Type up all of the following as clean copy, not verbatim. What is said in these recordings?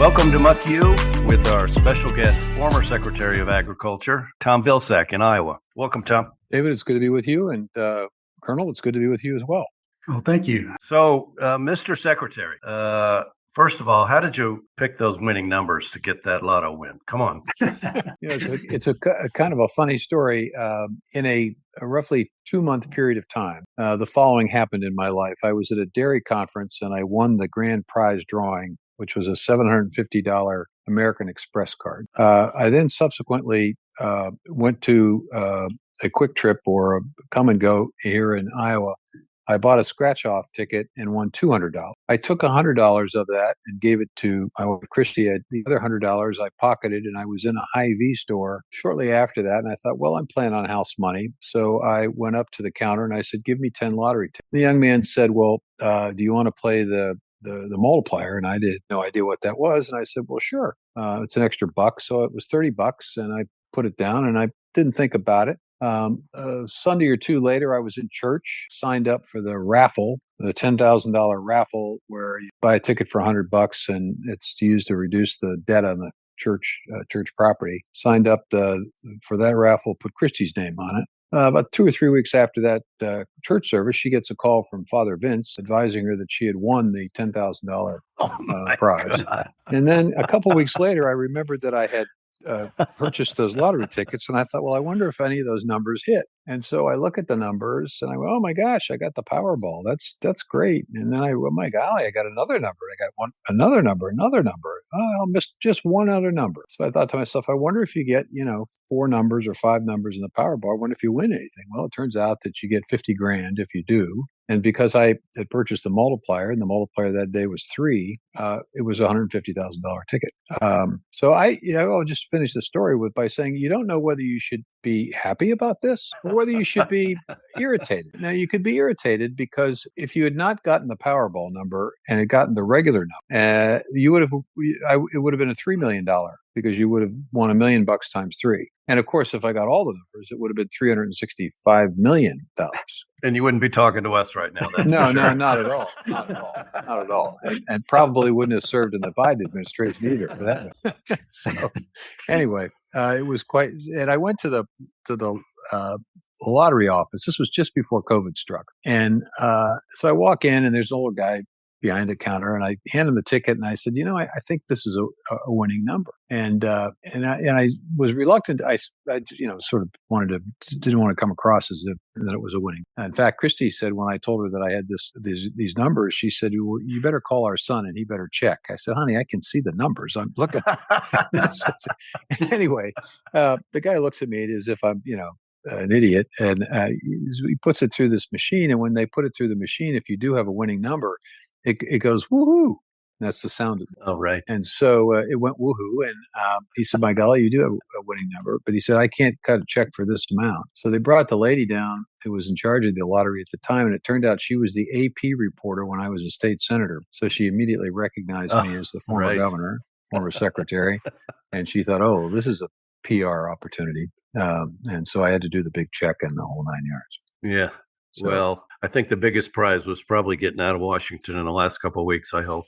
Welcome to Muck U with our special guest, former Secretary of Agriculture, Tom Vilsack in Iowa. Welcome, Tom. David, it's good to be with you. And Colonel, it's good to be with you as well. Oh, thank you. So, Mr. Secretary, first of all, how did you pick those winning numbers to get that Lotto win? Come on. It's a kind of a funny story. In a roughly 2-month period of time, the following happened in my life. I was at a dairy conference and I won the grand prize drawing, which was a $750 American Express card. I then subsequently went to a quick trip or a come and go here in Iowa. I bought a scratch-off ticket and won $200. I took $100 of that and gave it to my wife, Christy. The other $100 I pocketed, and I was in a Hy-Vee store shortly after that. And I thought, well, I'm playing on house money. So I went up to the counter and I said, give me 10 lottery tickets. The young man said, well, do you want to play the multiplier? And I had no idea what that was. And I said, well, sure. It's an extra $1. So it was $30. And I put it down and I didn't think about it. A Sunday or two later, I was in church, signed up for the raffle, the $10,000 raffle, where you buy a ticket for $100 and it's used to reduce the debt on the church property. Signed up for that raffle, put Christy's name on it. About 2 or 3 weeks after that church service, she gets a call from Father Vince advising her that she had won the $10,000 prize. God. And then a couple of weeks later, I remembered that I had purchased those lottery tickets, and I thought, well, I wonder if any of those numbers hit. And so I look at the numbers and I go, oh my gosh, I got the Powerball. That's great. And then oh my golly, I got another number. I got another number. Oh, I'll miss just one other number. So I thought to myself, I wonder if you get, 4 numbers or 5 numbers in the Powerball, I wonder if you win anything. Well, it turns out that you get $50,000 if you do. And because I had purchased the multiplier, and the multiplier that day was 3, it was a $150,000 ticket. So I'll just finish the story by saying, you don't know whether you should be happy about this or whether you should be irritated. Now, you could be irritated because if you had not gotten the Powerball number and had gotten the regular number, it would have been a $3 million because you would have won $1 million times 3. And of course, if I got all the numbers, it would have been $365 million. And you wouldn't be talking to us right now. That's No, for sure. no, not at all. Not at all. And probably wouldn't have served in the Biden administration either, for that matter. So anyway, it was quite. And I went to the lottery office. This was just before COVID struck, and so I walk in, and there's an older guy behind the counter, and I hand him the ticket, and I said, I think this is a winning number, and I was reluctant. I sort of didn't want to come across as if that it was a winning. In fact, Christy said when I told her that I had these numbers, she said, well, you better call our son and he better check. I said, honey, I can see the numbers. I'm looking. Anyway, the guy looks at me as if I'm an idiot, and he puts it through this machine, and when they put it through the machine, if you do have a winning number, it goes woohoo. That's the sound of it. Oh, right. And so it went woohoo. And he said, my golly, you do have a winning number. But he said, I can't cut a check for this amount. So they brought the lady down who was in charge of the lottery at the time. And it turned out she was the AP reporter when I was a state senator. So she immediately recognized me as the former governor, former secretary. And she thought, oh, this is a PR opportunity. And so I had to do the big check and the whole 9 yards. Yeah. So, well, I think the biggest prize was probably getting out of Washington in the last couple of weeks, I hope.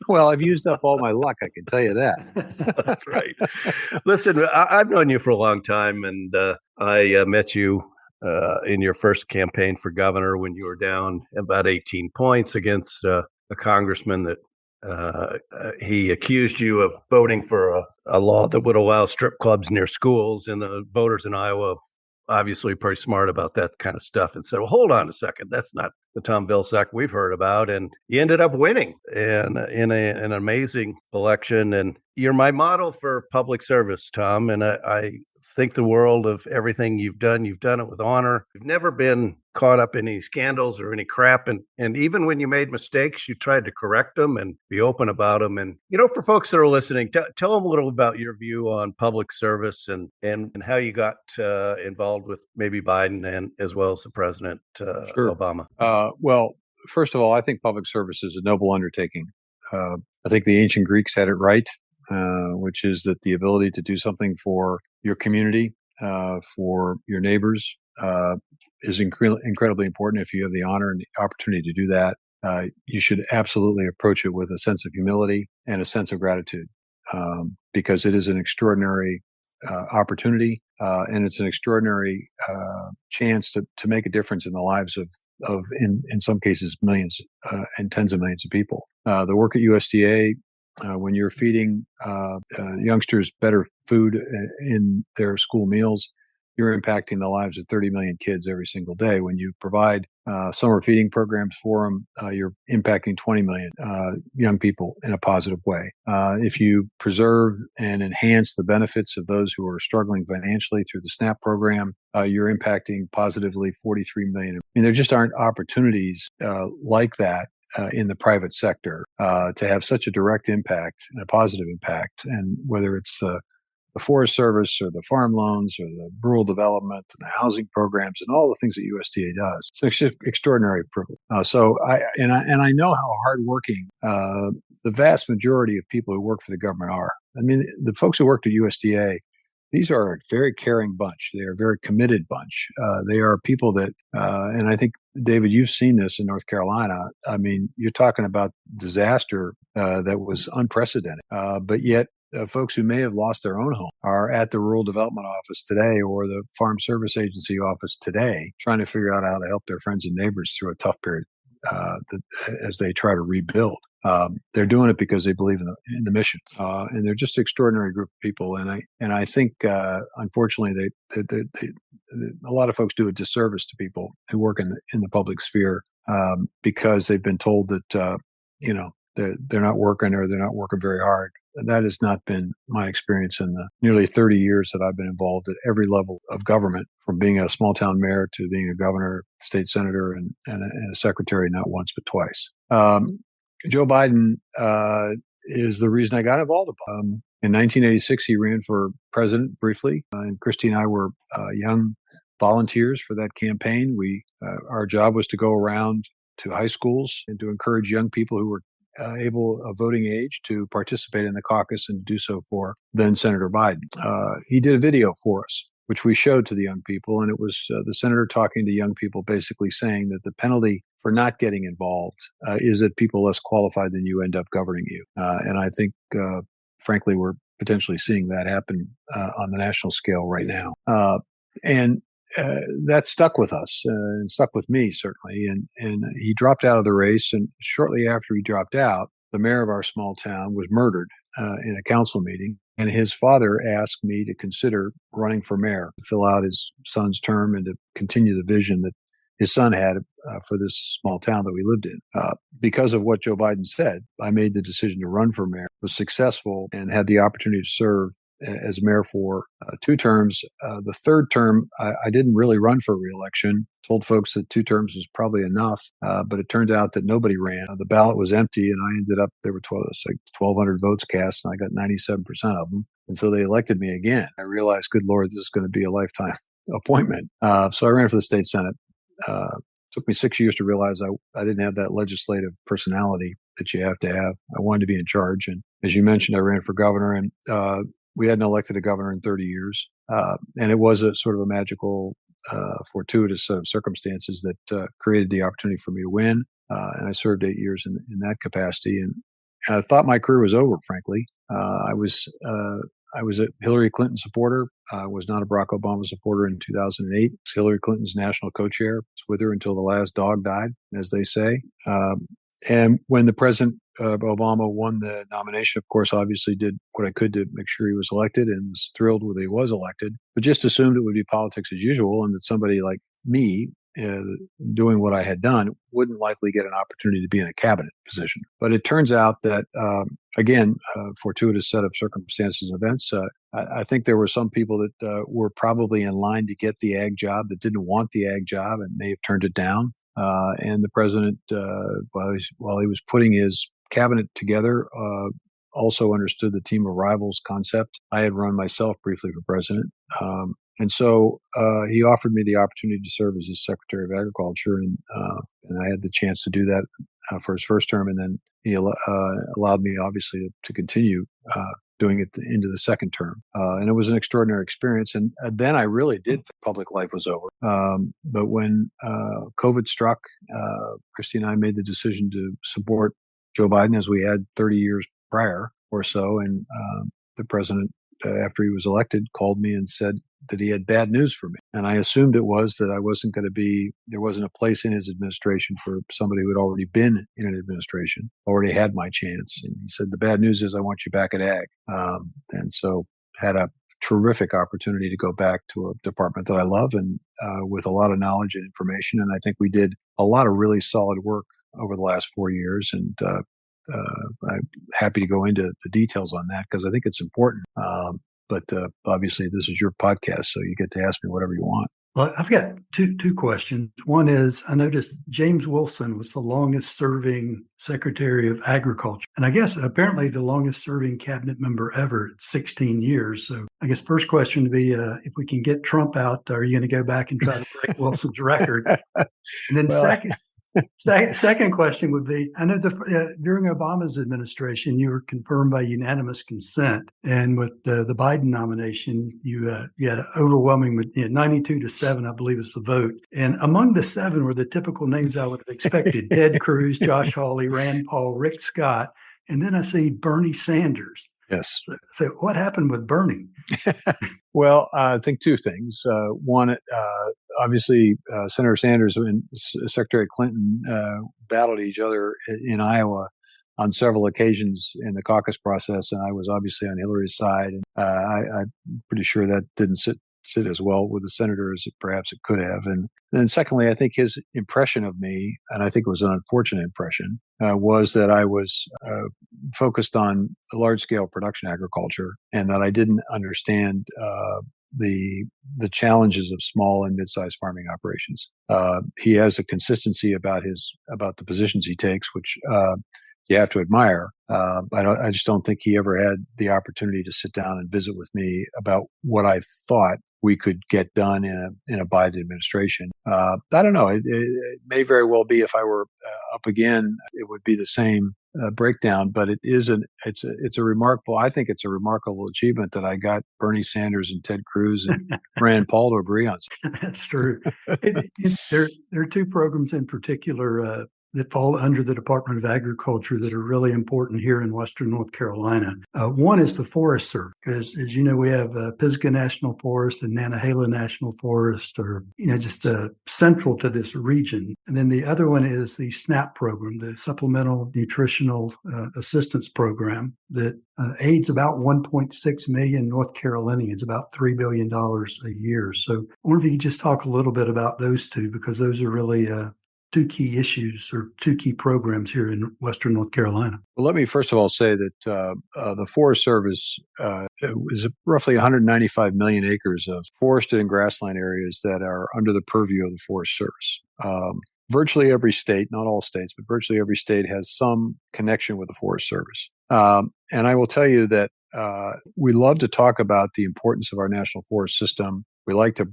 Well, I've used up all my luck, I can tell you that. That's right. Listen, I've known you for a long time, and I met you in your first campaign for governor when you were down about 18 points against a congressman that he accused you of voting for a law that would allow strip clubs near schools, and the voters in Iowa obviously pretty smart about that kind of stuff and said, well, hold on a second. That's not the Tom Vilsack we've heard about. And he ended up winning in an amazing election. And you're my model for public service, Tom. And I think the world of everything you've done it with honor. You've never been caught up in any scandals or any crap. And even when you made mistakes, you tried to correct them and be open about them. And, for folks that are listening, tell them a little about your view on public service and how you got involved with maybe Biden and as well as the President Sure. Obama. Well, first of all, I think public service is a noble undertaking. I think the ancient Greeks had it right, which is that the ability to do something for your community, for your neighbors, is incredibly important if you have the honor and the opportunity to do that. you should absolutely approach it with a sense of humility and a sense of gratitude, because it is an extraordinary opportunity, and it's an extraordinary chance to make a difference in the lives of in some cases millions and tens of millions of people. The work at USDA, when you're feeding youngsters better food in their school meals, you're impacting the lives of 30 million kids every single day. When you provide summer feeding programs for them, you're impacting 20 million young people in a positive way. If you preserve and enhance the benefits of those who are struggling financially through the SNAP program, you're impacting positively 43 million. I mean, there just aren't opportunities like that in the private sector to have such a direct impact and a positive impact. And whether it's the Forest Service or the farm loans or the rural development and the housing programs and all the things that USDA does, it's just extraordinary privilege. So I know how hardworking the vast majority of people who work for the government are. I mean, the folks who worked at USDA, these are a very caring bunch. They are a very committed bunch. They are people that, and I think, David, you've seen this in North Carolina. I mean, you're talking about disaster that was unprecedented, but yet folks who may have lost their own home are at the Rural Development Office today or the Farm Service Agency office today, trying to figure out how to help their friends and neighbors through a tough period as they try to rebuild. They're doing it because they believe in the mission, and they're just an extraordinary group of people. And I think, unfortunately, they a lot of folks do a disservice to people who work in the public sphere because they've been told that they're not working or they're not working very hard. That has not been my experience in the nearly 30 years that I've been involved at every level of government, from being a small town mayor to being a governor, state senator, and a secretary, not once but twice. Joe Biden is the reason I got involved. In 1986, he ran for president briefly, and Christy and I were young volunteers for that campaign. Our job was to go around to high schools and to encourage young people who were able of voting age to participate in the caucus and do so for then Senator Biden. He did a video for us, which we showed to the young people, and it was the senator talking to young people, basically saying that the penalty for not getting involved is that people less qualified than you end up governing you. And I think, frankly, we're potentially seeing that happen on the national scale right now. And that stuck with us and stuck with me, certainly. And he dropped out of the race. And shortly after he dropped out, the mayor of our small town was murdered in a council meeting. And his father asked me to consider running for mayor, to fill out his son's term and to continue the vision that his son had for this small town that we lived in. Because of what Joe Biden said, I made the decision to run for mayor, was successful, and had the opportunity to serve as mayor for 2 terms. The third term, I didn't really run for re-election. Told folks that 2 terms was probably enough, but it turned out that nobody ran. The ballot was empty, and I ended up, there were 1,200 votes cast, and I got 97% of them. And so they elected me again. I realized, good Lord, this is going to be a lifetime appointment. So I ran for the state Senate. Took me 6 years to realize I didn't have that legislative personality that you have to have. I wanted to be in charge. And as you mentioned, I ran for governor, and we hadn't elected a governor in 30 years. And it was a sort of a magical, fortuitous set of circumstances that created the opportunity for me to win. And I served 8 years in that capacity. And I thought my career was over, frankly. I was a Hillary Clinton supporter. I was not a Barack Obama supporter in 2008. Was Hillary Clinton's national co-chair. Was with her until the last dog died, as they say. And when the President Obama won the nomination, of course, obviously did what I could to make sure he was elected, and was thrilled when he was elected, but just assumed it would be politics as usual, and that somebody like me, doing what I had done, wouldn't likely get an opportunity to be in a cabinet position. But it turns out that, again, fortuitous set of circumstances and events. I think there were some people that were probably in line to get the ag job that didn't want the ag job and may have turned it down. And the president, while he was putting his cabinet together, also understood the team of rivals concept. I had run myself briefly for president. And so he offered me the opportunity to serve as his Secretary of Agriculture, and I had the chance to do that for his first term. And then he allowed me, obviously, to continue doing it into the second term. And it was an extraordinary experience. And then I really did think public life was over. But when COVID struck, Christy and I made the decision to support Joe Biden as we had 30 years prior or so. And the president, after he was elected, called me and said that he had bad news for me. And I assumed it was that there wasn't a place in his administration for somebody who had already been in an administration, already had my chance. And he said, the bad news is I want you back at Ag. And so had a terrific opportunity to go back to a department that I love and with a lot of knowledge and information. And I think we did a lot of really solid work over the last 4 years. And I'm happy to go into the details on that because I think it's important. But obviously, this is your podcast, so you get to ask me whatever you want. Well, I've got two questions. One is, I noticed James Wilson was the longest serving Secretary of Agriculture. And I guess apparently the longest serving cabinet member ever, 16 years. So I guess first question would be, if we can get Trump out, are you going to go back and try to break Wilson's record? And then second question would be, I know during Obama's administration, you were confirmed by unanimous consent. And with the Biden nomination, you had an overwhelming 92-7, I believe is the vote. And among the 7 were the typical names I would have expected: Ted Cruz, Josh Hawley, Rand Paul, Rick Scott. And then I see Bernie Sanders. Yes. So what happened with Bernie? Well, I think 2 things. One, obviously, Senator Sanders and Secretary Clinton battled each other in Iowa on several occasions in the caucus process, and I was obviously on Hillary's side. And I'm pretty sure that didn't sit as well with the senator as perhaps it could have. And then secondly, I think his impression of me, and I think it was an unfortunate impression, was that I was focused on large-scale production agriculture and that I didn't understand the challenges of small and mid-sized farming operations. He has a consistency about the positions he takes, which you have to admire. I just don't think he ever had the opportunity to sit down and visit with me about what I thought we could get done in a Biden administration. I don't know. It may very well be if I were up again, it would be the same breakdown. But it's a remarkable. I think it's a remarkable achievement that I got Bernie Sanders and Ted Cruz and Rand Paul to agree on something. That's true. There are 2 programs in particular that fall under the Department of Agriculture that are really important here in Western North Carolina. One is the Forest Service, because as you know, we have Pisgah National Forest and Nantahala National Forest are, just central to this region. And then the other one is the SNAP program, the Supplemental Nutritional Assistance Program that aids about 1.6 million North Carolinians, about $3 billion a year. So I wonder if you could just talk a little bit about those 2, because those are really 2 key issues or 2 key programs here in Western North Carolina. Well, let me first of all say that the Forest Service is roughly 195 million acres of forested and grassland areas that are under the purview of the Forest Service. Virtually every state, not all states, but virtually every state has some connection with the Forest Service. And I will tell you that we love to talk about the importance of our national forest system. We like to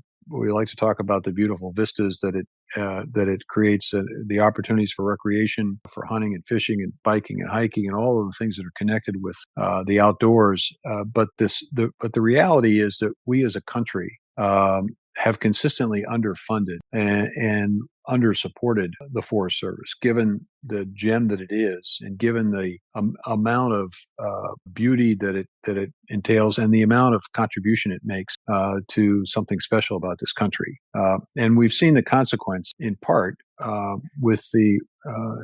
talk about the beautiful vistas that it creates, the opportunities for recreation, for hunting and fishing and biking and hiking and all of the things that are connected with the outdoors. But the reality is that we as a country have consistently underfunded and undersupported the Forest Service, given the gem that it is, and given the amount of beauty that it entails, and the amount of contribution it makes to something special about this country. And we've seen the consequence, in part, with the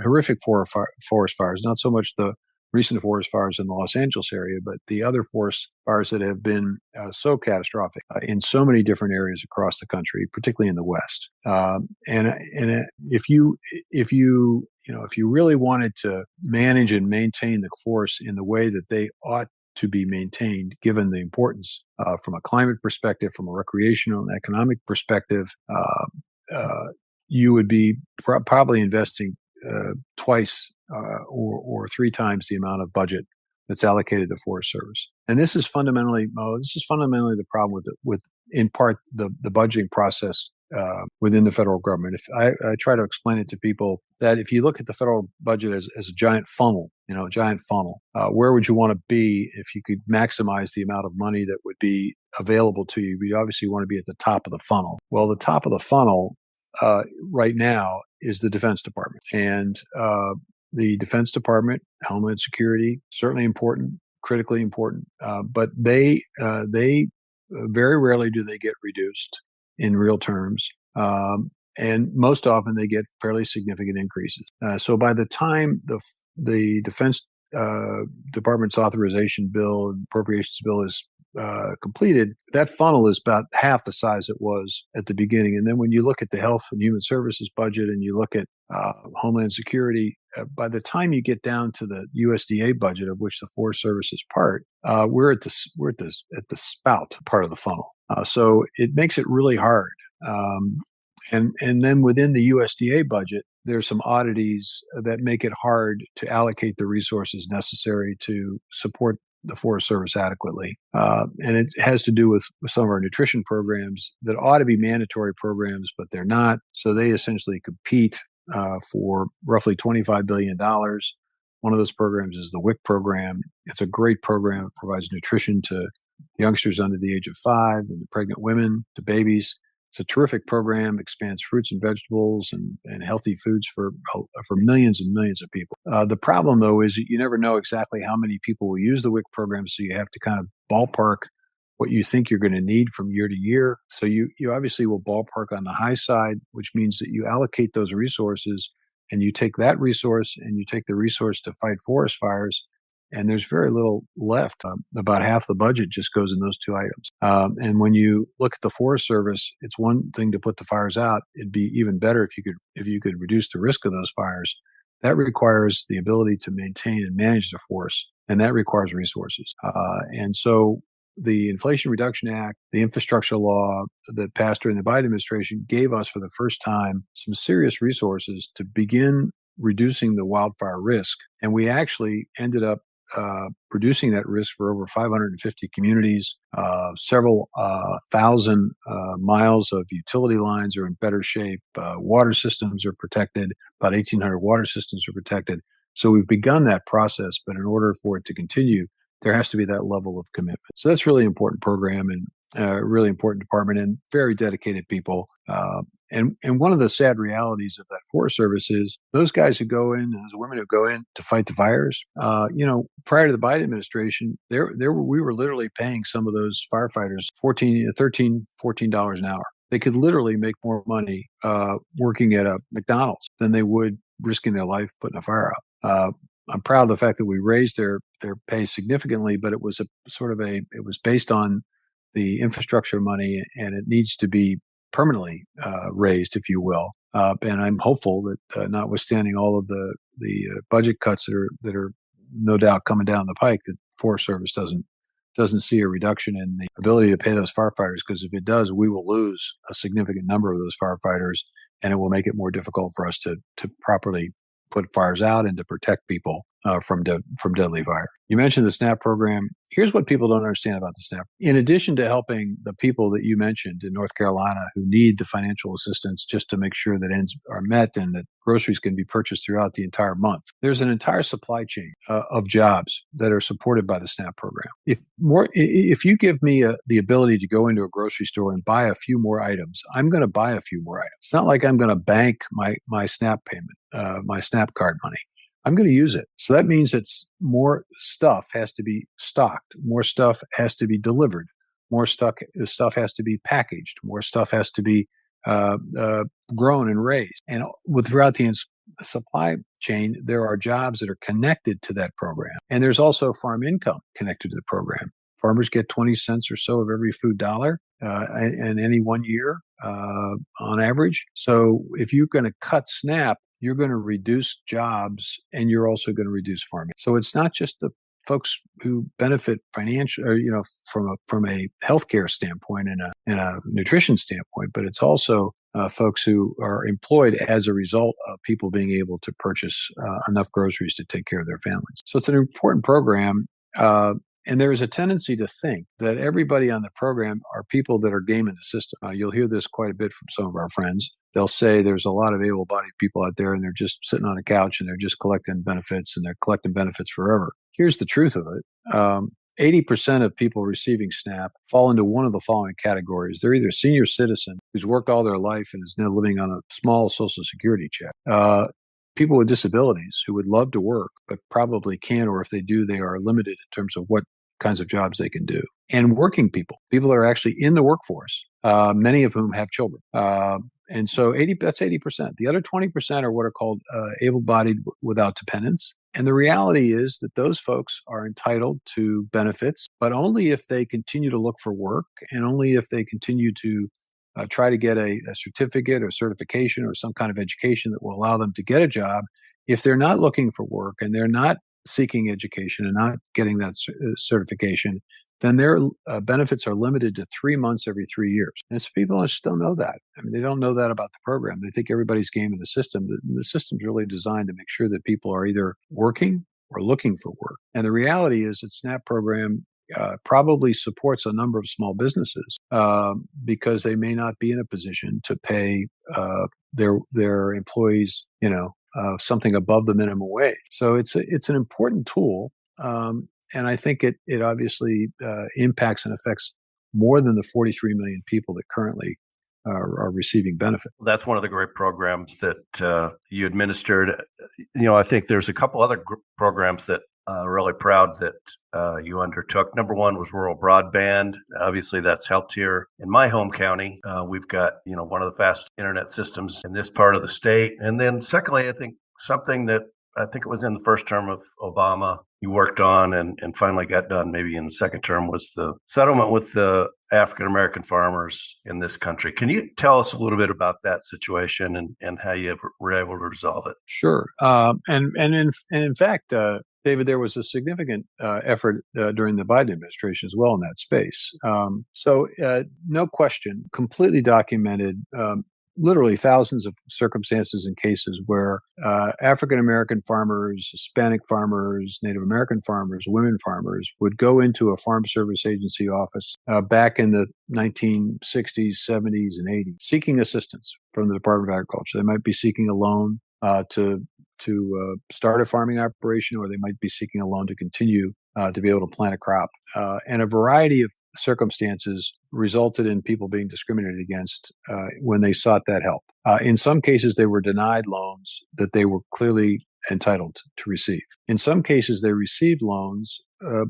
horrific forest fires. Not so much the recent forest fires in the Los Angeles area, but the other forest fires that have been so catastrophic in so many different areas across the country, particularly in the West. And if you really wanted to manage and maintain the forests in the way that they ought to be maintained, given the importance from a climate perspective, from a recreational and economic perspective, you would be probably investing twice or 3 times the amount of budget that's allocated to Forest Service. And this is fundamentally the problem with in part the budgeting process within the federal government. If I try to explain it to people that if you look at the federal budget as a giant funnel, where would you want to be if you could maximize the amount of money that would be available to you? You obviously want to be at the top of the funnel. Well, the top of the funnel right now is the Defense Department. And the Defense Department, Homeland Security, certainly important, critically important, but they very rarely do they get reduced in real terms. And most often they get fairly significant increases. So by the time the Defense Department's authorization bill, appropriations bill is completed, that funnel is about half the size it was at the beginning. And then when you look at the Health and Human Services budget and you look at Homeland Security, by the time you get down to the USDA budget, of which the Forest Service is part, we're at the spout part of the funnel. So it makes it really hard. And then within the USDA budget, there's some oddities that make it hard to allocate the resources necessary to support the Forest Service adequately. And it has to do with some of our nutrition programs that ought to be mandatory programs, but they're not. So they essentially compete for roughly $25 billion. One of those programs is the WIC program. It's a great program. It provides nutrition to youngsters under the age of 5 and to pregnant women, to babies. It's a terrific program, expands fruits and vegetables and healthy foods for millions and millions of people. The problem, though, is you never know exactly how many people will use the WIC program, so you have to kind of ballpark what you think you're going to need from year to year. So you obviously will ballpark on the high side, which means that you allocate those resources and you take that resource and you take the resource to fight forest fires, and there's very little left. About half the budget just goes in those two items. And when you look at the Forest Service, it's one thing to put the fires out. It'd be even better if you could reduce the risk of those fires. That requires the ability to maintain and manage the forest, and that requires resources. And so the Inflation Reduction Act, the infrastructure law that passed during the Biden administration gave us for the first time some serious resources to begin reducing the wildfire risk. And we actually ended up reducing that risk for over 550 communities. Several thousand miles of utility lines are in better shape. Water systems are protected. About 1,800 water systems are protected. So we've begun that process, but in order for it to continue, there has to be that level of commitment. So that's a really important program and a really important department and very dedicated people. And one of the sad realities of that Forest Service is those guys who go in, and those women who go in to fight the fires, prior to the Biden administration, we were literally paying some of those firefighters $14 an hour. They could literally make more money working at a McDonald's than they would risking their life putting a fire out. I'm proud of the fact that we raised their pay significantly, but it was it was based on the infrastructure money, and it needs to be permanently raised, if you will. And I'm hopeful that notwithstanding all of the budget cuts that are no doubt coming down the pike, that Forest Service doesn't see a reduction in the ability to pay those firefighters, because if it does, we will lose a significant number of those firefighters, and it will make it more difficult for us to properly put fires out and to protect people from deadly fire. You mentioned the SNAP program. Here's what people don't understand about the SNAP. In addition to helping the people that you mentioned in North Carolina who need the financial assistance just to make sure that ends are met and that groceries can be purchased throughout the entire month, there's an entire supply chain of jobs that are supported by the SNAP program. If you give me the ability to go into a grocery store and buy a few more items, I'm going to buy a few more items. It's not like I'm going to bank my SNAP payment, my SNAP card money. I'm going to use it. So that means that more stuff has to be stocked. More stuff has to be delivered. More stuff has to be packaged. More stuff has to be grown and raised. And throughout the supply chain, there are jobs that are connected to that program. And there's also farm income connected to the program. Farmers get 20 cents or so of every food dollar in any 1 year on average. So if you're going to cut SNAP, you're going to reduce jobs and you're also going to reduce farming. So it's not just the folks who benefit financially, or from a healthcare standpoint and a nutrition standpoint, but it's also folks who are employed as a result of people being able to purchase enough groceries to take care of their families. So it's an important program. And there is a tendency to think that everybody on the program are people that are gaming the system. You'll hear this quite a bit from some of our friends. They'll say there's a lot of able-bodied people out there and they're just sitting on a couch and they're just collecting benefits and they're collecting benefits forever. Here's the truth of it. 80% of people receiving SNAP fall into one of the following categories. They're either a senior citizen who's worked all their life and is now living on a small Social Security check. People with disabilities who would love to work, but probably can't, or if they do, they are limited in terms of what kinds of jobs they can do. And working people that are actually in the workforce, many of whom have children. And so that's 80%. The other 20% are what are called able-bodied without dependents. And the reality is that those folks are entitled to benefits, but only if they continue to look for work and only if they continue to try to get a certificate or certification or some kind of education that will allow them to get a job. If they're not looking for work and they're not seeking education and not getting that certification, then their benefits are limited to 3 months every 3 years. And so people just don't know that. I mean, they don't know that about the program. They think everybody's gaming the system. The system's really designed to make sure that people are either working or looking for work. And the reality is that SNAP program probably supports a number of small businesses because they may not be in a position to pay their employees, something above the minimum wage. So it's an important tool, and I think it obviously impacts and affects more than the 43 million people that currently are receiving benefit. That's one of the great programs that you administered. I think there's a couple other programs that really proud that you undertook. Number one was rural broadband. Obviously, that's helped here in my home county. We've got, one of the fast internet systems in this part of the state. And then secondly, I think something that I think it was in the first term of Obama you worked on and finally got done maybe in the second term was the settlement with the African-American farmers in this country. Can you tell us a little bit about that situation and how you were able to resolve it? Sure. And in fact, David, there was a significant effort during the Biden administration as well in that space. So no question, completely documented, literally thousands of circumstances and cases where African-American farmers, Hispanic farmers, Native American farmers, women farmers would go into a Farm Service Agency office back in the 1960s, 70s, and 80s, seeking assistance from the Department of Agriculture. They might be seeking a loan to start a farming operation, or they might be seeking a loan to continue to be able to plant a crop. And a variety of circumstances resulted in people being discriminated against when they sought that help. In some cases, they were denied loans that they were clearly entitled to receive. In some cases, they received loans,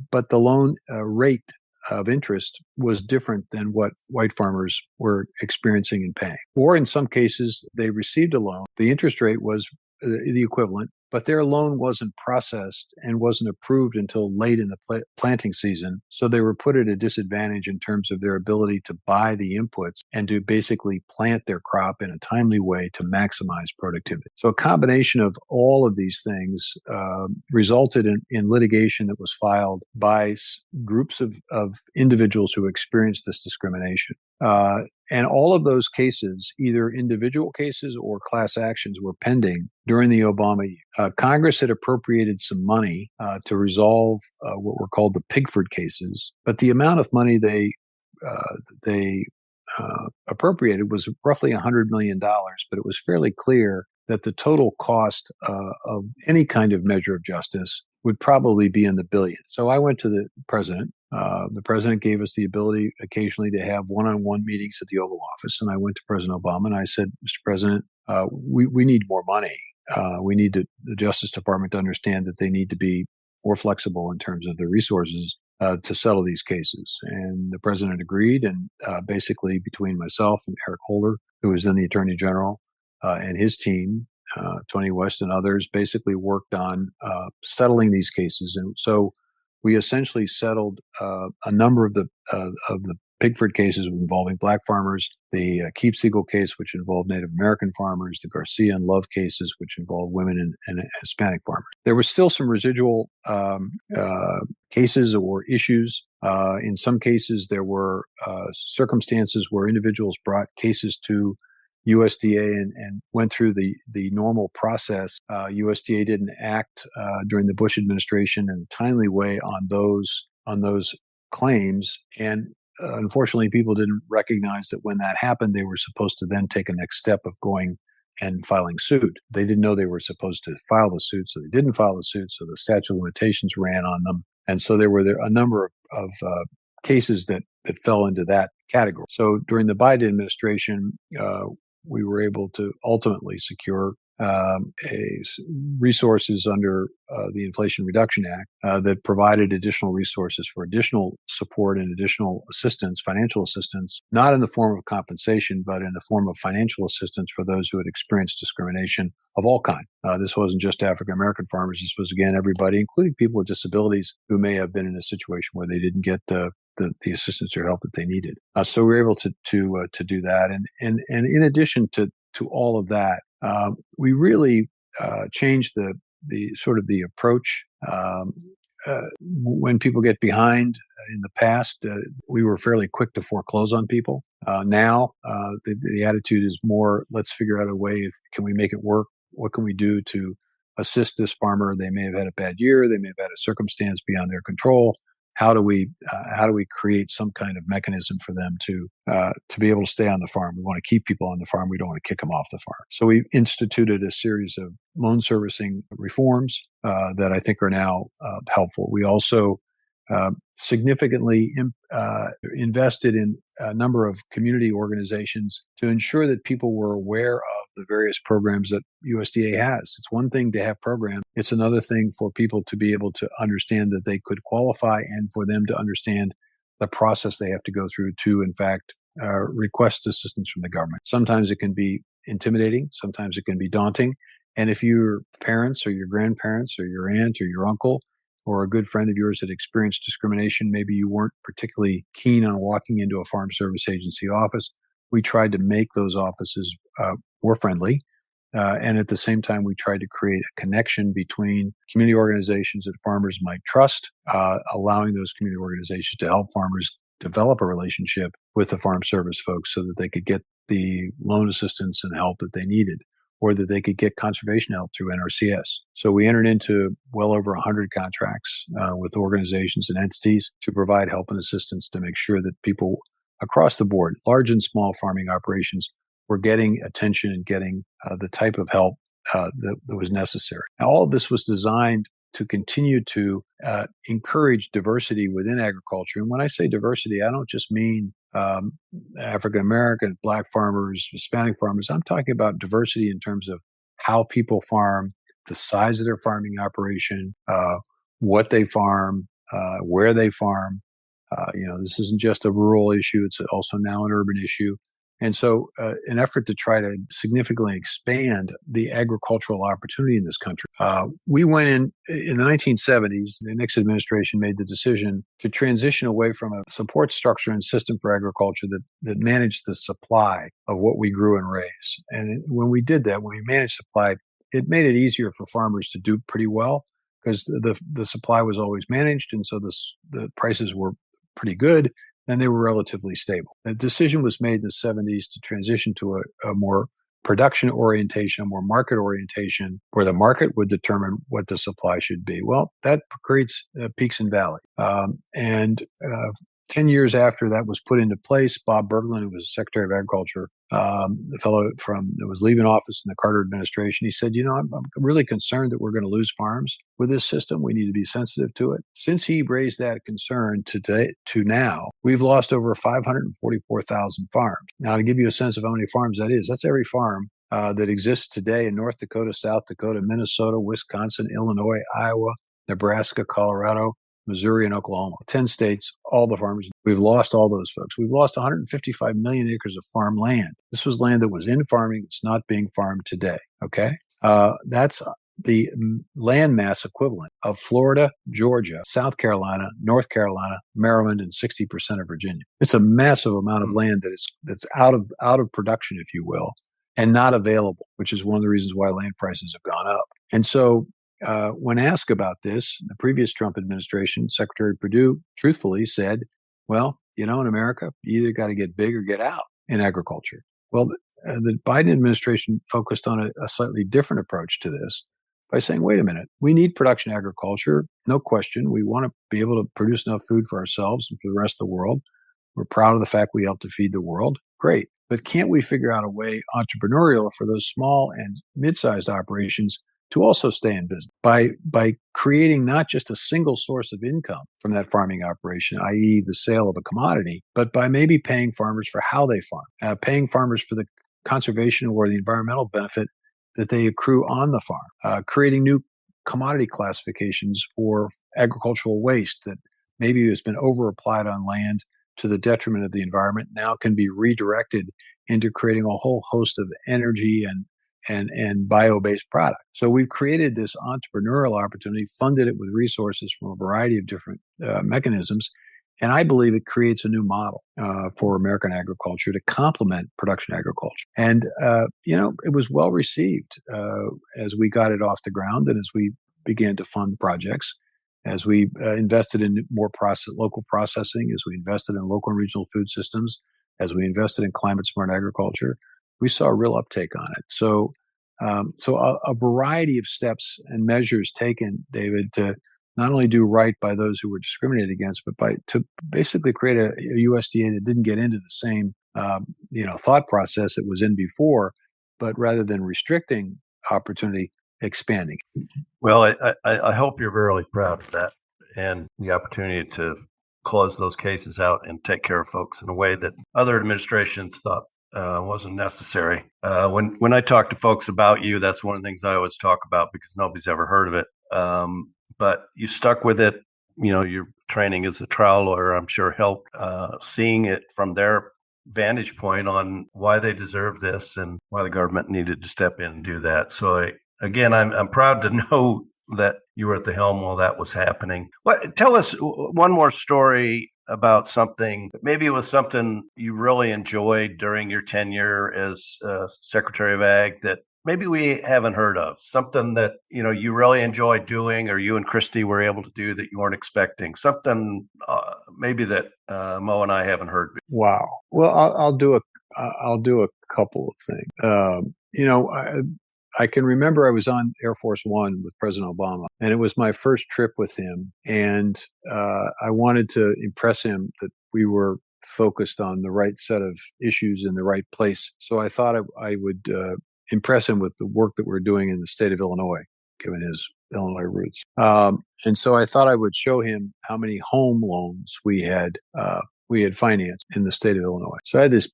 but the loan rate of interest was different than what white farmers were experiencing and paying. Or in some cases, they received a loan. The interest rate was the equivalent, but their loan wasn't processed and wasn't approved until late in the planting season. So they were put at a disadvantage in terms of their ability to buy the inputs and to basically plant their crop in a timely way to maximize productivity. So a combination of all of these things resulted in litigation that was filed by groups of individuals who experienced this discrimination. And all of those cases, either individual cases or class actions, were pending during the Obama year. Congress had appropriated some money to resolve what were called the Pigford cases, but the amount of money they appropriated was roughly $100 million, but it was fairly clear that the total cost of any kind of measure of justice would probably be in the billions. So I went to the president. The president gave us the ability occasionally to have one-on-one meetings at the Oval Office. And I went to President Obama and I said, Mr. President, we need more money. We need the Justice Department to understand that they need to be more flexible in terms of the resources to settle these cases. And the president agreed. And basically between myself and Eric Holder, who was then the Attorney General, and his team, Tony West and others, basically worked on settling these cases. And so we essentially settled a number of the Pigford cases involving black farmers, the Keepsiegel case, which involved Native American farmers, the Garcia and Love cases, which involved women and Hispanic farmers. There were still some residual cases or issues. In some cases, there were circumstances where individuals brought cases to USDA and went through the normal process. USDA didn't act during the Bush administration in a timely way on those on those claims. And unfortunately, people didn't recognize that when that happened, they were supposed to then take a next step of going and filing suit. They didn't know they were supposed to file the suit, so they didn't file the suit, so the statute of limitations ran on them. And so there were a number of cases that fell into that category. So during the Biden administration, we were able to ultimately secure resources under the Inflation Reduction Act that provided additional resources for additional support and additional assistance, financial assistance, not in the form of compensation, but in the form of financial assistance for those who had experienced discrimination of all kinds. This wasn't just African American farmers. This was, again, everybody, including people with disabilities who may have been in a situation where they didn't get the assistance or help that they needed. So we were able to do that. And in addition to all of that, we really changed the sort of the approach. When people get behind in the past, we were fairly quick to foreclose on people. Now, the attitude is more, let's figure out a way, can we make it work? What can we do to assist this farmer? They may have had a bad year. They may have had a circumstance beyond their control. How do we create some kind of mechanism for them to be able to stay on the farm? We want to keep people on the farm. We don't want to kick them off the farm. So we instituted a series of loan servicing reforms that I think are now helpful. We also significantly invested in a number of community organizations to ensure that people were aware of the various programs that USDA has. It's one thing to have programs. It's another thing for people to be able to understand that they could qualify and for them to understand the process they have to go through to, in fact, request assistance from the government. Sometimes it can be intimidating. Sometimes it can be daunting. And if your parents or your grandparents or your aunt or your uncle or a good friend of yours that experienced discrimination, maybe you weren't particularly keen on walking into a Farm Service Agency office, we tried to make those offices more friendly. And at the same time, we tried to create a connection between community organizations that farmers might trust, allowing those community organizations to help farmers develop a relationship with the Farm Service folks so that they could get the loan assistance and help that they needed, or that they could get conservation help through NRCS. So we entered into well over 100 contracts with organizations and entities to provide help and assistance to make sure that people across the board, large and small farming operations, were getting attention and getting the type of help that was necessary. Now, all of this was designed to continue to encourage diversity within agriculture. And when I say diversity, I don't just mean African American, Black farmers, Hispanic farmers. I'm talking about diversity in terms of how people farm, the size of their farming operation, what they farm, where they farm. This isn't just a rural issue. It's also now an urban issue. And so an effort to try to significantly expand the agricultural opportunity in this country. We went in the 1970s, the Nixon administration made the decision to transition away from a support structure and system for agriculture that managed the supply of what we grew and raised. And when we did that, when we managed supply, it made it easier for farmers to do pretty well because the supply was always managed. And so the prices were pretty good. And they were relatively stable. The decision was made in the 70s to transition to a more production orientation, a more market orientation, where the market would determine what the supply should be. Well, that creates peaks and valleys. 10 years after that was put into place, Bob Berglund, who was Secretary of Agriculture, the fellow that was leaving office in the Carter administration, he said, I'm really concerned that we're going to lose farms with this system. We need to be sensitive to it. Since he raised that concern to now, we've lost over 544,000 farms. Now, to give you a sense of how many farms that is, that's every farm that exists today in North Dakota, South Dakota, Minnesota, Wisconsin, Illinois, Iowa, Nebraska, Colorado, Missouri, and Oklahoma. 10 states, all the farmers. We've lost all those folks. We've lost 155 million acres of farm land. This was land that was in farming. It's not being farmed today. Okay? That's the land mass equivalent of Florida, Georgia, South Carolina, North Carolina, Maryland, and 60% of Virginia. It's a massive amount of land that's out of production, if you will, and not available, which is one of the reasons why land prices have gone up. And so when asked about this, the previous Trump administration, Secretary Perdue truthfully said, well, in America, you either got to get big or get out in agriculture. Well, the Biden administration focused on a slightly different approach to this by saying, wait a minute, we need production agriculture, no question. We want to be able to produce enough food for ourselves and for the rest of the world. We're proud of the fact we help to feed the world. Great. But can't we figure out a way entrepreneurial for those small and mid-sized operations to also stay in business by creating not just a single source of income from that farming operation, i.e. the sale of a commodity, but by maybe paying farmers for how they farm, paying farmers for the conservation or the environmental benefit that they accrue on the farm, creating new commodity classifications for agricultural waste that maybe has been over-applied on land to the detriment of the environment now can be redirected into creating a whole host of energy and bio-based products. So we've created this entrepreneurial opportunity, funded it with resources from a variety of different mechanisms, and I believe it creates a new model for American agriculture to complement production agriculture. And, it was well received as we got it off the ground and as we began to fund projects, as we invested in more local processing, as we invested in local and regional food systems, as we invested in climate smart agriculture. We saw a real uptake on it. So a variety of steps and measures taken, David, to not only do right by those who were discriminated against, but to basically create a USDA that didn't get into the same thought process it was in before, but rather than restricting opportunity, expanding. Well, I hope you're really proud of that and the opportunity to close those cases out and take care of folks in a way that other administrations thought wasn't necessary. When I talk to folks about you, that's one of the things I always talk about because nobody's ever heard of it. But you stuck with it. Your training as a trial lawyer, I'm sure, helped seeing it from their vantage point on why they deserve this and why the government needed to step in and do that. So I'm proud to know that you were at the helm while that was happening. Tell us one more story about something. Maybe it was something you really enjoyed during your tenure as Secretary of Ag that maybe we haven't heard of. Something that you really enjoyed doing, or you and Christy were able to do that you weren't expecting. Something maybe that Mo and I haven't heard. Wow. Well, I'll do a couple of things. I can remember I was on Air Force One with President Obama, and it was my first trip with him. And I wanted to impress him that we were focused on the right set of issues in the right place. So I thought I would impress him with the work that we're doing in the state of Illinois, given his Illinois roots. And so I thought I would show him how many home loans we had financed in the state of Illinois. So I had this,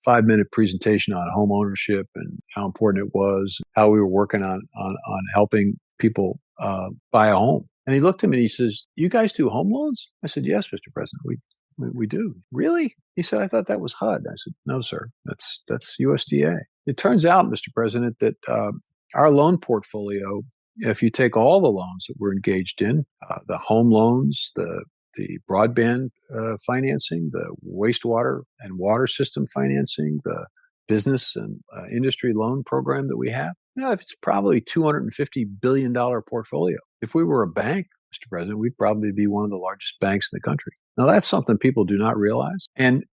5-minute presentation on home ownership and how important it was, how we were working on helping people buy a home. And he looked at me and he says, "You guys do home loans?" I said, "Yes, Mr. President, we do." "Really?" He said, "I thought that was HUD." I said, "No, sir, that's USDA." It turns out, Mr. President, that our loan portfolio, if you take all the loans that we're engaged in, the home loans, the broadband financing, the wastewater and water system financing, the business and industry loan program that we have, it's probably $250 billion portfolio. If we were a bank, Mr. President, we'd probably be one of the largest banks in the country. Now, that's something people do not realize. And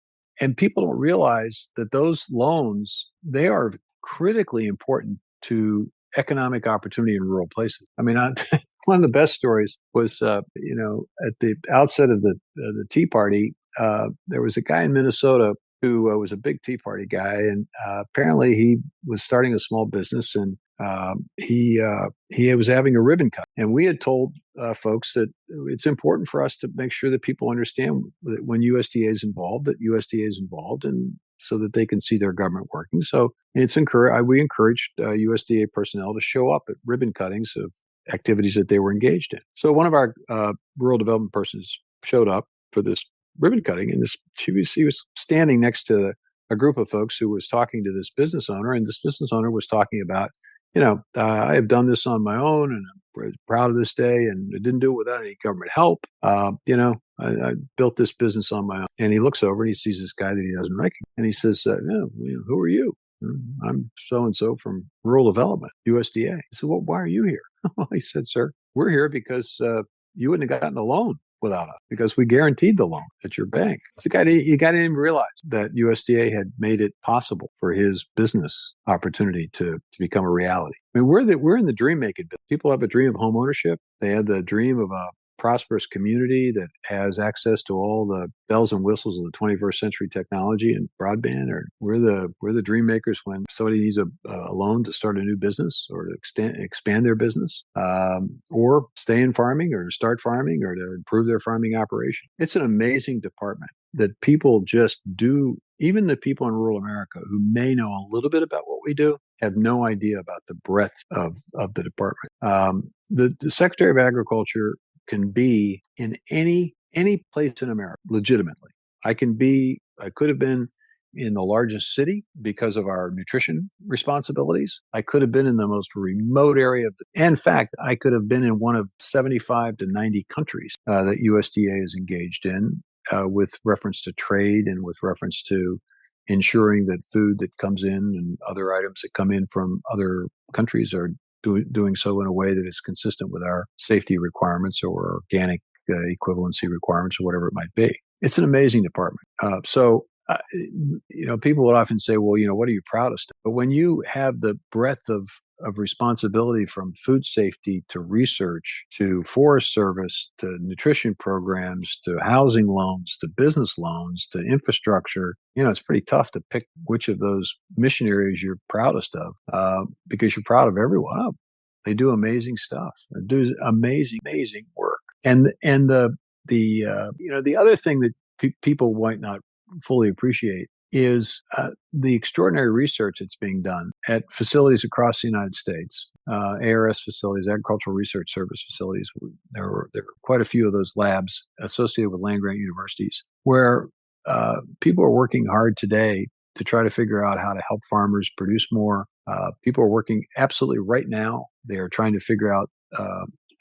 people don't realize that those loans, they are critically important to economic opportunity in rural places. I mean, one of the best stories was, at the outset of the Tea Party, there was a guy in Minnesota who was a big Tea Party guy, and apparently he was starting a small business, and he was having a ribbon cut. And we had told folks that it's important for us to make sure that people understand that when USDA is involved, and so that they can see their government working. So we encouraged USDA personnel to show up at ribbon cuttings of activities that they were engaged in. So one of our rural development persons showed up for this ribbon cutting, and he was standing next to a group of folks who was talking to this business owner, and this business owner was talking about, I have done this on my own, and I'm proud of this day, and I didn't do it without any government help. I built this business on my own. And he looks over and he sees this guy that he doesn't recognize, and he says, "Who are you?" "I'm so-and-so from Rural Development, USDA." He said, "Well, why are you here?" Well, he said, "Sir, we're here because you wouldn't have gotten the loan without us because we guaranteed the loan at your bank. So you got to even realize that USDA had made it possible for his business opportunity to become a reality. I mean, we're in the dream making business. People have a dream of home ownership. They have the dream of a prosperous community that has access to all the bells and whistles of the 21st century technology and broadband. Or we're the dream makers when somebody needs a loan to start a new business or to expand their business, or stay in farming or start farming or to improve their farming operation. It's an amazing department that people just do. Even the people in rural America who may know a little bit about what we do have no idea about the breadth of the department. The Secretary of Agriculture can be in any place in America legitimately. I could have been in the largest city because of our nutrition responsibilities. I could have been in the most remote area in fact, I could have been in one of 75 to 90 countries that USDA is engaged in with reference to trade and with reference to ensuring that food that comes in and other items that come in from other countries are doing so in a way that is consistent with our safety requirements or organic equivalency requirements or whatever it might be. It's an amazing department. People would often say, well, what are you proudest of? But when you have the breadth of responsibility from food safety to research to Forest Service to nutrition programs to housing loans to business loans to infrastructure, it's pretty tough to pick which of those mission areas you're proudest of because you're proud of every one of them. They do amazing stuff. They do amazing work. And the other thing that people might not fully appreciate is the extraordinary research that's being done at facilities across the United States, ARS facilities, Agricultural Research Service facilities. There are quite a few of those labs associated with land-grant universities where people are working hard today to try to figure out how to help farmers produce more. People are working absolutely right now. They are trying to figure out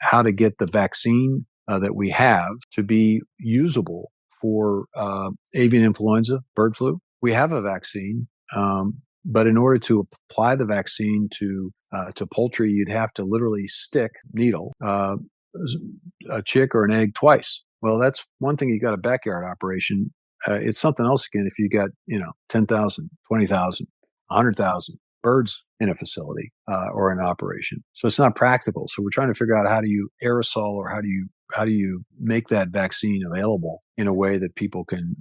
how to get the vaccine that we have to be usable for avian influenza, bird flu. We have a vaccine, but in order to apply the vaccine to poultry, you'd have to literally stick needle a chick or an egg twice. Well, that's one thing. You got a backyard operation. It's something else again if you got 10,000, 20,000, 100,000 birds in a facility or an operation. So it's not practical. So we're trying to figure out how do you aerosol or how do you make that vaccine available in a way that people can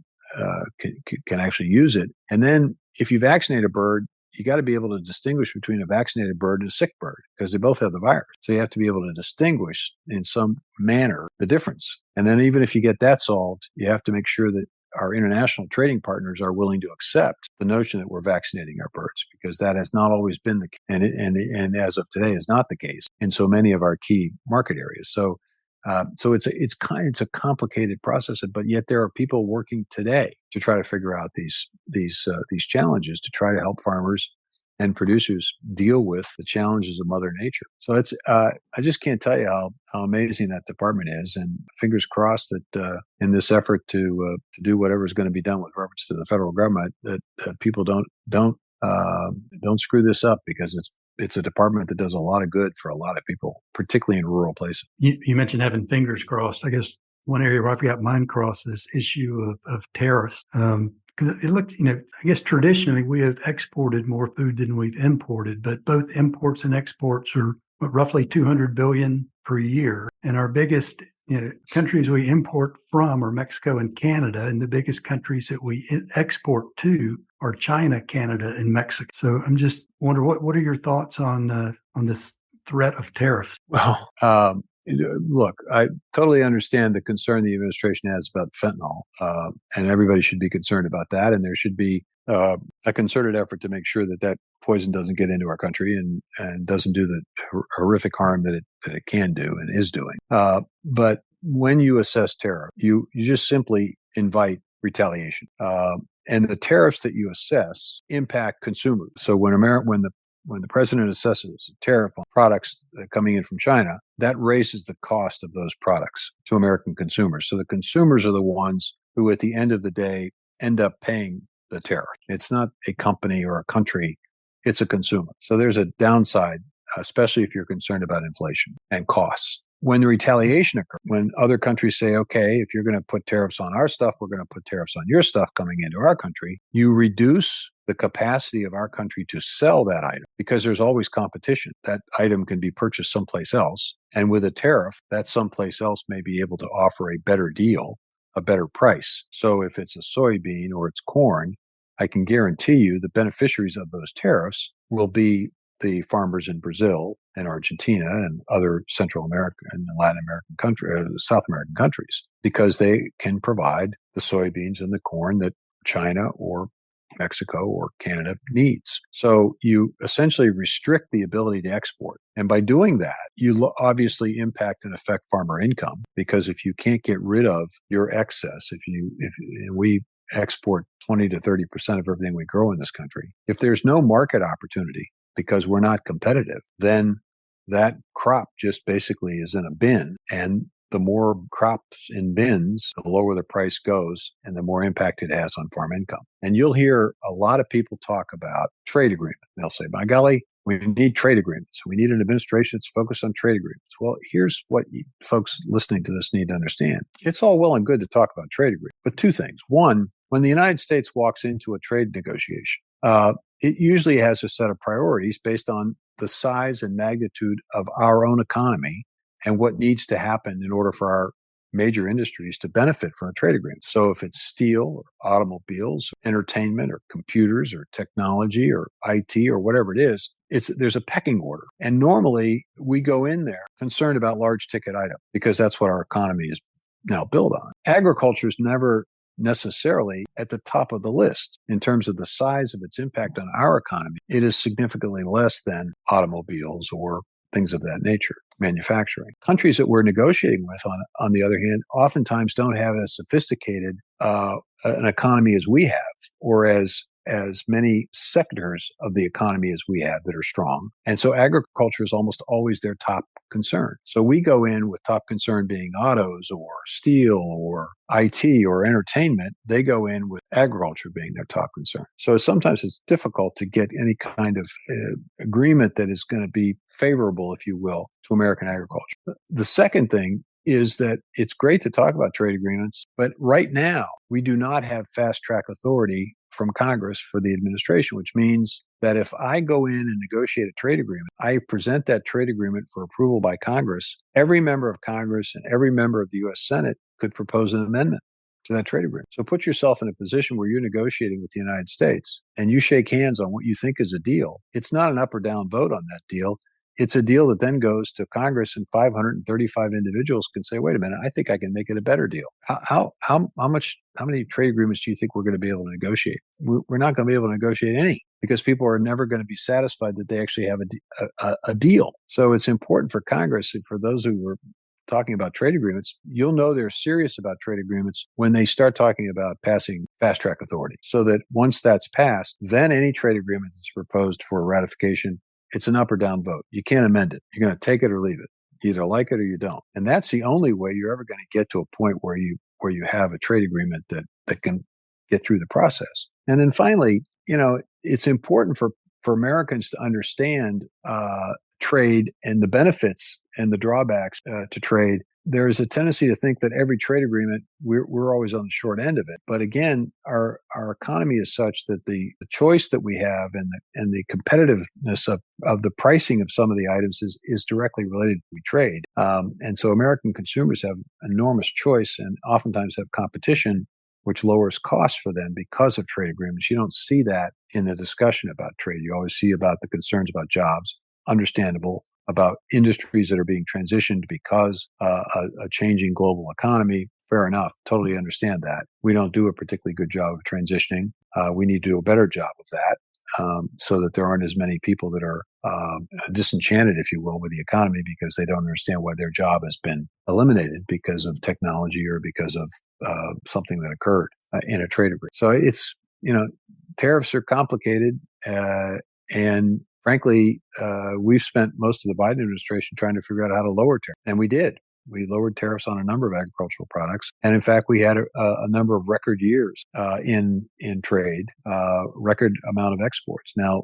actually use it. And then if you vaccinate a bird, you got to be able to distinguish between a vaccinated bird and a sick bird because they both have the virus. So you have to be able to distinguish in some manner the difference. And then even if you get that solved, you have to make sure that our international trading partners are willing to accept the notion that we're vaccinating our birds because that has not always been the case. And as of today is not the case in so many of our key market areas. So it's a complicated process, but yet there are people working today to try to figure out these challenges to try to help farmers and producers deal with the challenges of Mother Nature. So it's I just can't tell you how amazing that department is, and fingers crossed that in this effort to do whatever is going to be done with reference to the federal government, that people don't screw this up because it's a department that does a lot of good for a lot of people, particularly in rural places. You mentioned having fingers crossed. I guess one area where I've got mine crossed is this issue of tariffs. Because it looked, I guess traditionally we have exported more food than we've imported, but both imports and exports are roughly 200 billion per year. And our biggest countries we import from are Mexico and Canada, and the biggest countries that we export to are China, Canada, and Mexico. So I'm just wondering, what are your thoughts on this threat of tariffs? Well, look, I totally understand the concern the administration has about fentanyl, and everybody should be concerned about that. And there should be a concerted effort to make sure that poison doesn't get into our country and doesn't do the horrific harm that it can do and is doing. But when you assess tariff, you just simply invite retaliation. And the tariffs that you assess impact consumers. So when the president assesses a tariff on products coming in from China, that raises the cost of those products to American consumers. So the consumers are the ones who, at the end of the day, end up paying the tariff. It's not a company or a country, it's a consumer. So there's a downside, especially if you're concerned about inflation and costs. when the retaliation occurs, when other countries say, okay, if you're going to put tariffs on our stuff, we're going to put tariffs on your stuff coming into our country, you reduce the capacity of our country to sell that item because there's always competition. That item can be purchased someplace else. And with a tariff, that someplace else may be able to offer a better deal, a better price. So if it's a soybean or it's corn, I can guarantee you the beneficiaries of those tariffs will be the farmers in Brazil and Argentina and other Central American and Latin American countries, South American countries, because they can provide the soybeans and the corn that China or Mexico or Canada needs. So you essentially restrict the ability to export. And by doing that, you obviously impact and affect farmer income, because if you can't get rid of your excess, if we export 20 to 30% of everything we grow in this country, if there's no market opportunity because we're not competitive, then that crop just basically is in a bin. And the more crops in bins, the lower the price goes and the more impact it has on farm income. And you'll hear a lot of people talk about trade agreement. They'll say, by golly, we need trade agreements. We need an administration that's focused on trade agreements. Well, here's what folks listening to this need to understand. It's all well and good to talk about trade agreements, but two things. One, when the United States walks into a trade negotiation, it usually has a set of priorities based on the size and magnitude of our own economy and what needs to happen in order for our major industries to benefit from a trade agreement. So if it's steel or automobiles, entertainment or computers or technology or IT or whatever it is, there's a pecking order. And normally we go in there concerned about large ticket items because that's what our economy is now built on. Agriculture is never necessarily at the top of the list in terms of the size of its impact on our economy. It is significantly less than automobiles or things of that nature, manufacturing. Countries that we're negotiating with, on the other hand, oftentimes don't have as sophisticated an economy as we have, or as many sectors of the economy as we have that are strong. And so agriculture is almost always their top concern. So we go in with top concern being autos or steel or IT or entertainment. They go in with agriculture being their top concern. So sometimes it's difficult to get any kind of agreement that is going to be favorable, if you will, to American agriculture. The second thing is that it's great to talk about trade agreements, but right now we do not have fast track authority from Congress for the administration, which means that if I go in and negotiate a trade agreement, I present that trade agreement for approval by Congress. Every member of Congress and every member of the U.S. Senate could propose an amendment to that trade agreement. So put yourself in a position where you're negotiating with the United States and you shake hands on what you think is a deal. It's not an up or down vote on that deal. It's a deal that then goes to Congress, and 535 individuals can say, wait a minute, I think I can make it a better deal. How many trade agreements do you think we're going to be able to negotiate? We're not going to be able to negotiate any, because people are never going to be satisfied that they actually have a deal. So it's important for Congress, and for those who were talking about trade agreements, you'll know they're serious about trade agreements when they start talking about passing fast track authority, so that once that's passed, then any trade agreement that's proposed for ratification, it's an up or down vote. You can't amend it. You're going to take it or leave it. You either like it or you don't. And that's the only way you're ever going to get to a point where you have a trade agreement that can get through the process. And then finally, it's important for Americans to understand trade and the benefits and the drawbacks to trade. There is a tendency to think that every trade agreement, we're always on the short end of it. But again, our economy is such that the choice that we have and the competitiveness of the pricing of some of the items is directly related to free trade. And so American consumers have enormous choice and oftentimes have competition, which lowers costs for them because of trade agreements. You don't see that in the discussion about trade. You always see about the concerns about jobs, understandable, about industries that are being transitioned because a changing global economy. Fair enough. Totally understand that. We don't do a particularly good job of transitioning. We need to do a better job of that so that there aren't as many people that are disenchanted, if you will, with the economy because they don't understand why their job has been eliminated because of technology or because of something that occurred in a trade agreement. So it's, tariffs are complicated and frankly, we've spent most of the Biden administration trying to figure out how to lower tariffs. And we did. We lowered tariffs on a number of agricultural products. And in fact, we had a number of record years in trade, record amount of exports. Now,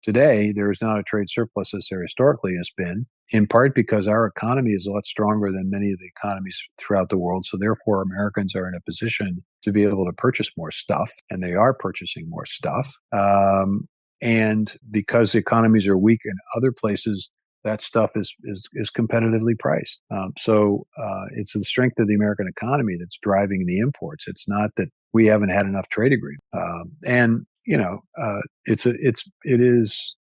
today, there is not a trade surplus as there historically has been in part because our economy is a lot stronger than many of the economies throughout the world. So therefore, Americans are in a position to be able to purchase more stuff, and they are purchasing more stuff. And because economies are weak in other places, that stuff is competitively priced. So it's the strength of the American economy that's driving the imports. It's not that we haven't had enough trade agreements. It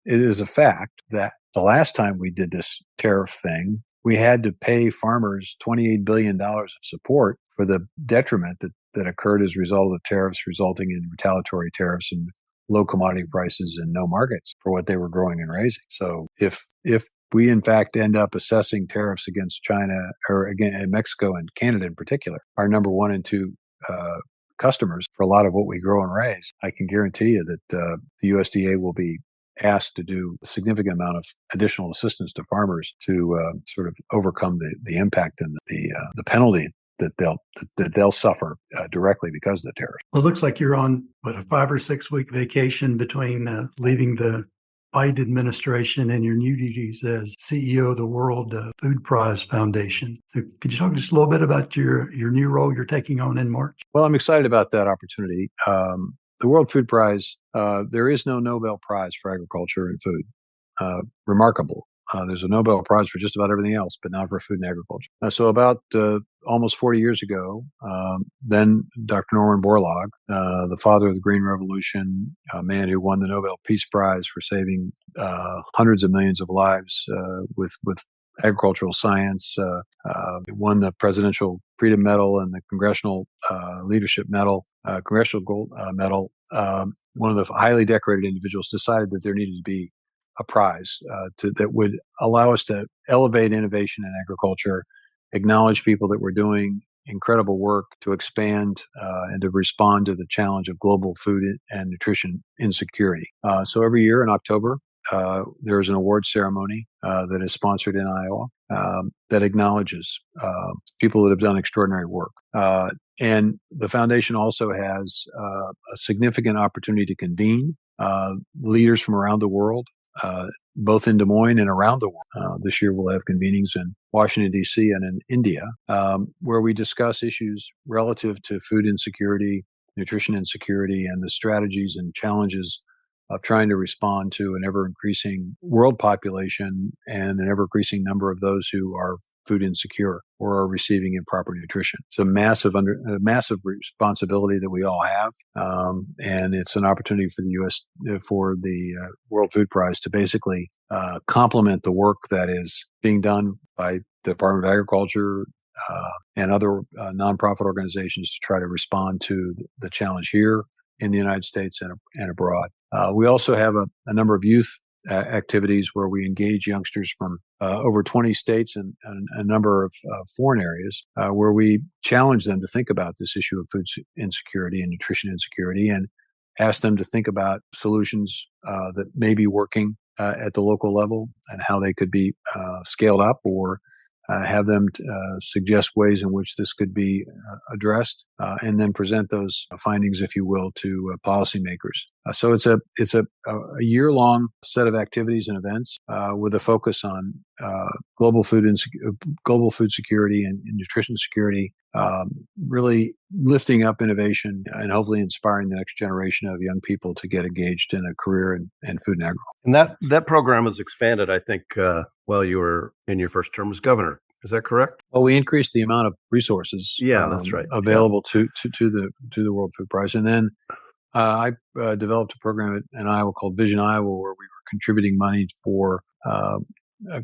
is a fact that the last time we did this tariff thing, we had to pay farmers $28 billion of support for the detriment that occurred as a result of tariffs, resulting in retaliatory tariffs and low commodity prices and no markets for what they were growing and raising. So if we in fact end up assessing tariffs against China or again Mexico and Canada in particular, our number 1 and 2 customers for a lot of what we grow and raise, I can guarantee you that the USDA will be asked to do a significant amount of additional assistance to farmers to sort of overcome the impact and the penalty that they'll suffer directly because of the tariff. Well, it looks like you're on a 5 or 6 week vacation between leaving the Biden administration and your new duties as CEO of the World Food Prize Foundation. So could you talk just a little bit about your new role you're taking on in March? Well, I'm excited about that opportunity. The World Food Prize, there is no Nobel Prize for agriculture and food. Remarkable. There's a Nobel Prize for just about everything else, but not for food and agriculture. So about almost 40 years ago, then Dr. Norman Borlaug, the father of the Green Revolution, a man who won the Nobel Peace Prize for saving hundreds of millions of lives with agricultural science, won the Presidential Freedom Medal and the Congressional Leadership Medal, Congressional Gold Medal. One of the highly decorated individuals decided that there needed to be a prize that would allow us to elevate innovation in agriculture, acknowledge people that were doing incredible work to expand and to respond to the challenge of global food and nutrition insecurity. So every year in October, there is an award ceremony that is sponsored in Iowa that acknowledges people that have done extraordinary work. And the foundation also has a significant opportunity to convene leaders from around the world, both in Des Moines and around the world. This year we'll have convenings in Washington, D.C. and in India, where we discuss issues relative to food insecurity, nutrition insecurity, and the strategies and challenges of trying to respond to an ever-increasing world population and an ever-increasing number of those who are food insecure or are receiving improper nutrition. It's a massive responsibility that we all have, and it's an opportunity for the World Food Prize to basically complement the work that is being done by the Department of Agriculture and other nonprofit organizations to try to respond to the challenge here in the United States and abroad. We also have a number of youth activities where we engage youngsters from over 20 states and a number of foreign areas where we challenge them to think about this issue of food insecurity and nutrition insecurity and ask them to think about solutions that may be working at the local level and how they could be scaled up, or have them suggest ways in which this could be addressed, and then present those findings, if you will, to policymakers. So it's a year-long set of activities and events with a focus on global food security and nutrition security, really lifting up innovation and hopefully inspiring the next generation of young people to get engaged in a career in food and agriculture. And that program was expanded, I think, while you were in your first term as governor. Is that correct? Well, we increased the amount of resources that's right. available to the World Food Prize. And then I developed a program in Iowa called Vision Iowa, where we were contributing money for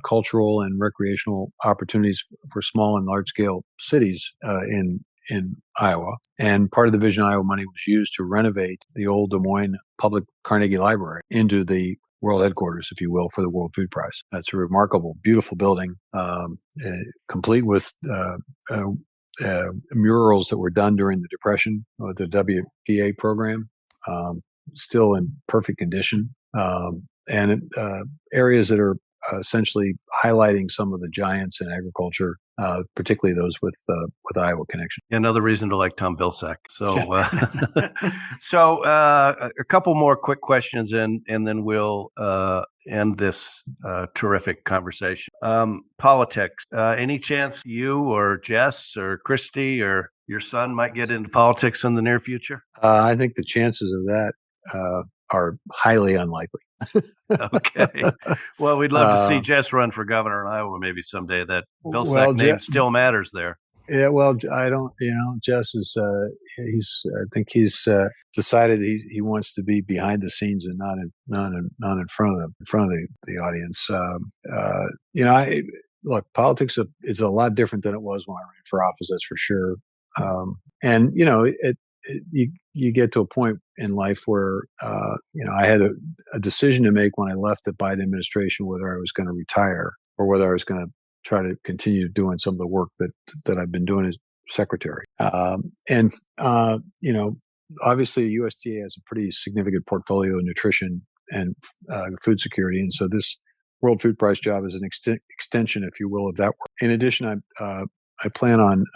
cultural and recreational opportunities for small and large scale cities in Iowa. And part of the Vision Iowa money was used to renovate the old Des Moines Public Carnegie Library into the world headquarters, if you will, for the World Food Prize. That's a remarkable, beautiful building, complete with murals that were done during the Depression with the WPA program, still in perfect condition, and areas that are essentially highlighting some of the giants in agriculture, particularly those with Iowa connection. Another reason to like Tom Vilsack. So, a couple more quick questions, and then we'll end this terrific conversation. Politics. Any chance you or Jess or Christy or your son might get into politics in the near future? I think the chances of that are highly unlikely. Okay. Well, we'd love to see Jess run for governor in Iowa maybe someday. That Vilsack name still matters there. Yeah, well, I don't. Jess is. I think he's decided he wants to be behind the scenes and not in front of the audience. Look, politics is a lot different than it was when I ran for office. That's for sure. And you get to a point in life where I had a decision to make when I left the Biden administration whether I was going to retire or whether I was going to try to continue doing some of the work that I've been doing as secretary. Obviously USDA has a pretty significant portfolio of nutrition and food security. And so this World Food Prize job is an extension, if you will, of that work. In addition, I plan on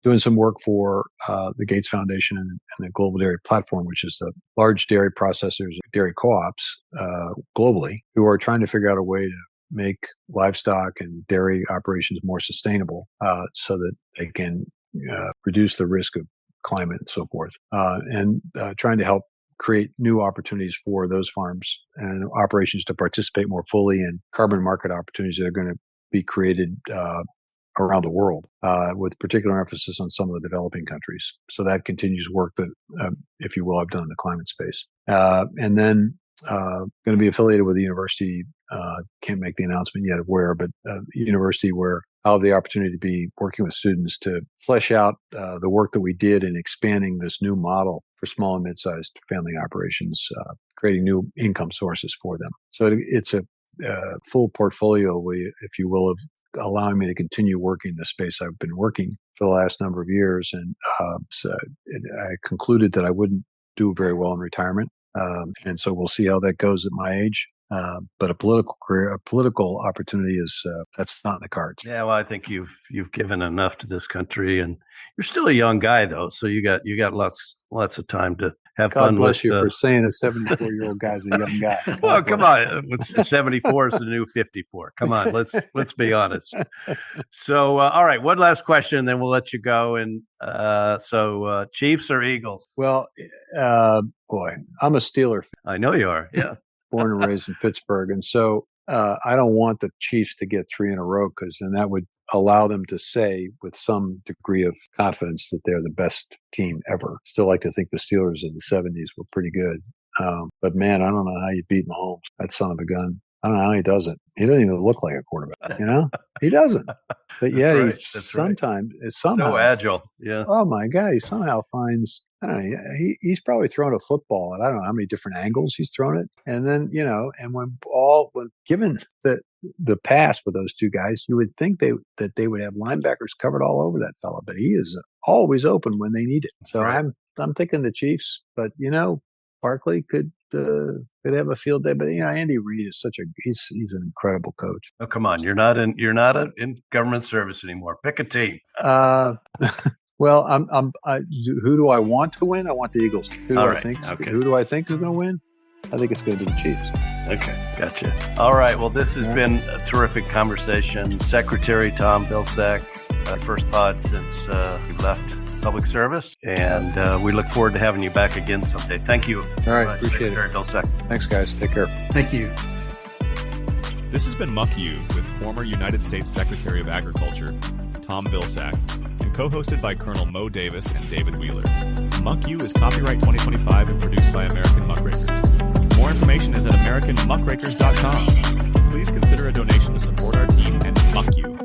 doing some work for the Gates Foundation and the Global Dairy Platform, which is the large dairy processors, dairy co-ops globally, who are trying to figure out a way to make livestock and dairy operations more sustainable so that they can reduce the risk of climate and so forth, and trying to help create new opportunities for those farms and operations to participate more fully in carbon market opportunities that are going to be created around the world, with particular emphasis on some of the developing countries. So that continues work that, if you will, I've done in the climate space. And then going to be affiliated with a university, can't make the announcement yet of where, but a university where I'll have the opportunity to be working with students to flesh out the work that we did in expanding this new model for small and mid-sized family operations, creating new income sources for them. So it's a full portfolio, if you will, of allowing me to continue working in the space I've been working for the last number of years. And I concluded that I wouldn't do very well in retirement. And so we'll see how that goes at my age. But a political career, a political opportunity that's not in the cards. Yeah, well, I think you've given enough to this country, and you're still a young guy though, so you got lots of time to have God fun. God bless with, you for saying a 74-year-old guy's a young guy. Well, come on, 74 is the new 54. Come on, let's be honest. So, all right, one last question, then we'll let you go. And so, Chiefs or Eagles? Well, boy, I'm a Steeler fan. I know you are. Yeah. Born and raised in Pittsburgh. And so I don't want the Chiefs to get 3 in a row, because then that would allow them to say with some degree of confidence that they're the best team ever. Still like to think the Steelers of the 70s were pretty good. But man, I don't know how you beat Mahomes, that son of a gun. I don't know how he does it. He doesn't even look like a quarterback, He doesn't. But yet somehow so agile. Yeah. Oh my God, he somehow finds, I don't know, he's probably thrown a football at I don't know how many different angles he's thrown it. And then, and when given the pass with those two guys, you would think that they would have linebackers covered all over that fella, but he is always open when they need it. So right. I'm thinking the Chiefs, but Barkley could have a field day, but Andy Reid is he's an incredible coach. Oh, come on, you're not in government service anymore. Pick a team. Well, who do I want to win? I want the Eagles. Who do I think is going to win? I think it's going to be the Chiefs. Okay, gotcha. All right. Well, this has been a terrific conversation. Secretary Tom Vilsack, first pod since he left public service, and we look forward to having you back again someday. Thank you. All right, appreciate Secretary it. Vilsack. Thanks, guys. Take care. Thank you. This has been Muck U with former United States Secretary of Agriculture, Tom Vilsack, and co-hosted by Colonel Mo Davis and David Wheeler. Muck U is copyright 2025 and produced by American Muckrakers. More information is at AmericanMuckrakers.com. Please consider a donation to support our team and Muck U.